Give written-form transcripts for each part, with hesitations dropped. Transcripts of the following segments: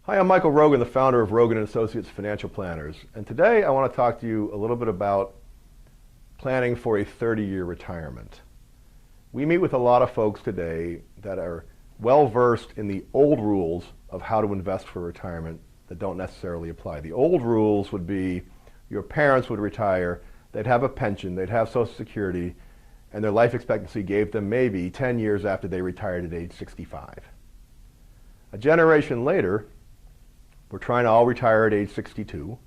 Hi, I'm Michael Rogan, the founder of Rogan & Associates Financial Planners, and today I want to talk to you a little bit about planning for a 30-year retirement. We meet with a lot of folks today that are well-versed in the old rules of how to invest for retirement that don't necessarily apply. The old rules would be your parents would retire, they'd have a pension, they'd have Social Security, and their life expectancy gave them maybe 10 years after they retired at age 65. A generation later, we're trying to all retire at age 62,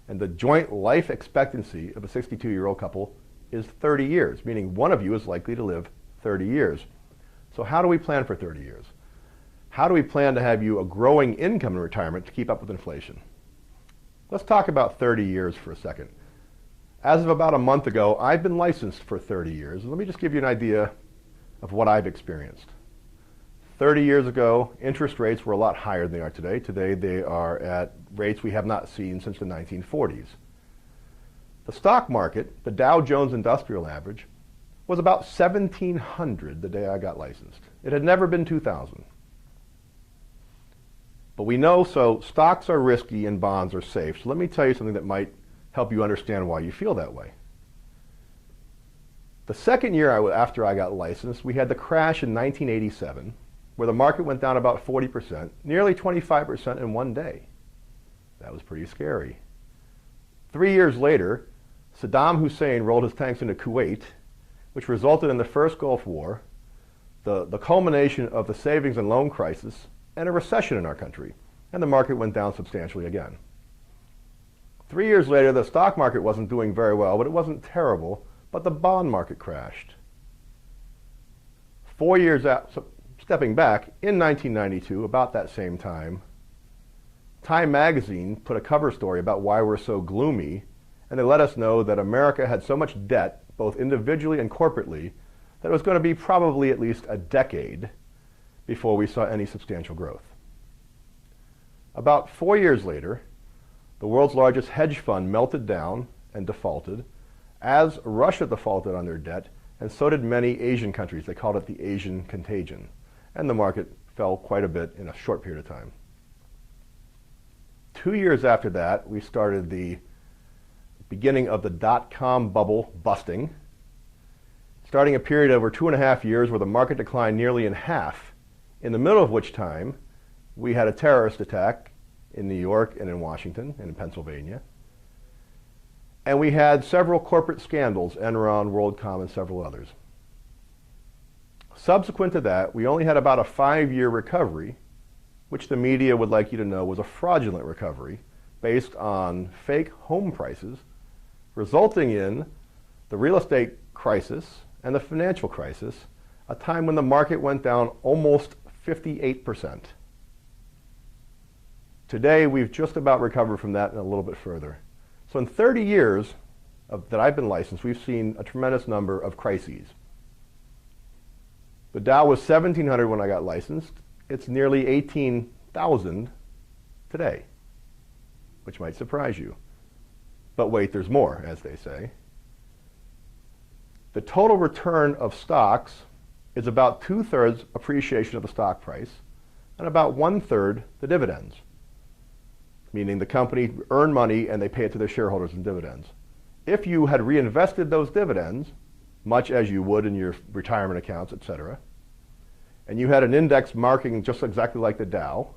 and the joint life expectancy of a 62-year-old couple is 30 years, meaning one of you is likely to live 30 years. So how do we plan for 30 years? How do we plan to have you a growing income in retirement to keep up with inflation? Let's talk about 30 years for a second. As of about a month ago, I've been licensed for 30 years. Let me just give you an idea of what I've experienced. 30 years ago, interest rates were a lot higher than they are today. Today they are at rates we have not seen since the 1940s. The stock market, the Dow Jones Industrial Average, was about 1,700 the day I got licensed. It had never been 2,000. But we know, so stocks are risky and bonds are safe. So let me tell you something that might help you understand why you feel that way. The second year after I got licensed, we had the crash in 1987, where the market went down about 40%, nearly 25% in one day. That was pretty scary. 3 years later, Saddam Hussein rolled his tanks into Kuwait, which resulted in the first Gulf War, the culmination of the savings and loan crisis, and a recession in our country, and the market went down substantially again. 3 years later, the stock market wasn't doing very well, but it wasn't terrible, but the bond market crashed. 4 years out, stepping back, in 1992, about that same time, Time magazine put a cover story about why we're so gloomy, and they let us know that America had so much debt, both individually and corporately, that it was going to be probably at least a decade before we saw any substantial growth. About 4 years later, the world's largest hedge fund melted down and defaulted, as Russia defaulted on their debt, and so did many Asian countries. They called it the Asian contagion. And the market fell quite a bit in a short period of time. 2 years after that, we started the beginning of the dot-com bubble busting, starting a period over 2.5 years where the market declined nearly in half, in the middle of which time we had a terrorist attack in New York and in Washington and in Pennsylvania. And we had several corporate scandals, Enron, WorldCom, and several others. Subsequent to that, we only had about a 5-year recovery, which the media would like you to know was a fraudulent recovery based on fake home prices, resulting in the real estate crisis and the financial crisis, a time when the market went down almost 58%. Today, we've just about recovered from that and a little bit further. So in 30 years that I've been licensed, we've seen a tremendous number of crises. The Dow was 1,700 when I got licensed. It's nearly 18,000 today, which might surprise you. But wait, there's more, as they say. The total return of stocks is about 2/3 appreciation of the stock price and about 1/3 the dividends, meaning the company earn money and they pay it to their shareholders in dividends. If you had reinvested those dividends, much as you would in your retirement accounts, etc., and you had an index marking just exactly like the Dow,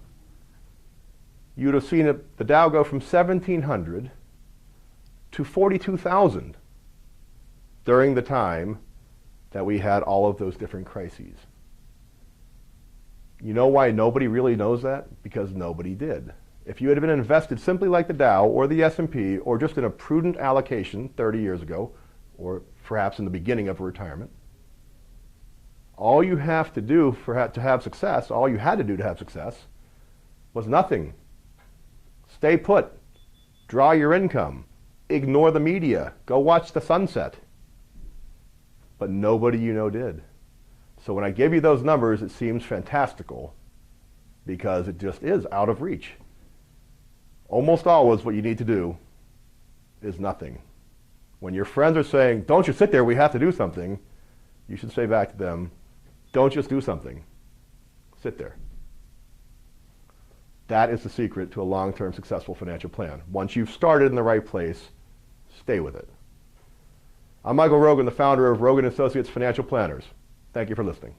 you'd have seen the Dow go from 1,700 to 42,000 during the time that we had all of those different crises. You know why nobody really knows that? Because nobody did. If you had been invested simply like the Dow or the S&P or just in a prudent allocation 30 years ago, or perhaps in the beginning of retirement, all you have to do to have success, all you had to do to have success, was nothing. Stay put. Draw your income. Ignore the media. Go watch the sunset. But nobody you know did. So when I give you those numbers, it seems fantastical because it just is out of reach. Almost always what you need to do is nothing. When your friends are saying, don't you sit there, we have to do something, you should say back to them, don't just do something. Sit there. That is the secret to a long-term successful financial plan. Once you've started in the right place, stay with it. I'm Michael Rogan, the founder of Rogan Associates Financial Planners. Thank you for listening.